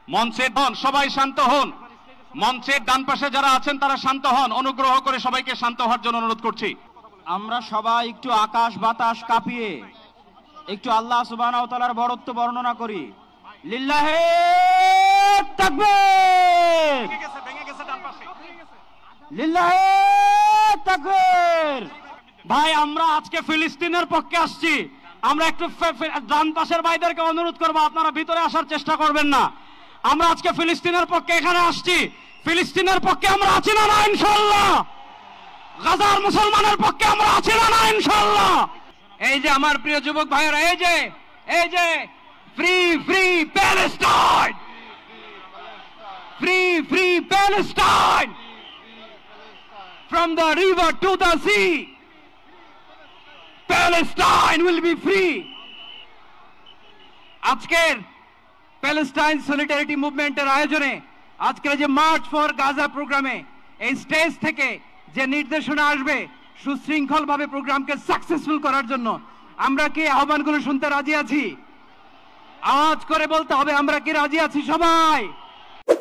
মঞ্চের সবাই শান্ত হন। মঞ্চের ডান পাশে যারা আছেন তারা শান্ত হন। অনুগ্রহ করে সবাইকে শান্ত হওয়ার জন্য অনুরোধ করছি। আমরা সবাই একটু আকাশ বাতাস কাঁপিয়ে একটু আল্লাহ সুবহানাহু ওয়া তাআলার বড়ত্ব বর্ণনা করি। লিল্লাহে তাকবীর, লিল্লাহে তাকবীর। ভাই আমরা আজকে ফিলিস্তিনের পক্ষে আসছি। আমরা একটু ডান পাশের ভাইদেরকে অনুরোধ করবো আপনারা ভিতরে আসার চেষ্টা করবেন না। আমরা আজকে ফিলিস্তিনের পক্ষে এখানে আসছি। ফিলিস্তিনের পক্ষে আমরা আছি না ইনশাআল্লাহ? গাজার মুসলমানের পক্ষে আমরা আছি না ইনশাআল্লাহ? এই যে আমার প্রিয় যুবক ভাইয়েরা, এই যে free free Palestine, free free Palestine, from the river to the sea, Palestine will be free. আজকের প্যালেস্টাইন সলিডারিটি মুভমেন্টের আয়োজনে আজকের যে মার্চ ফর গাজা প্রোগ্রামে এই স্টেজ থেকে যে নির্দেশনা আসবে সুশৃঙ্খলভাবে প্রোগ্রামকে সাকসেসফুল করার জন্য, আমরা কি আহ্বানগুলো শুনতে রাজি আছি? আওয়াজ করে বলতে হবে আমরা কি রাজি আছি সবাই?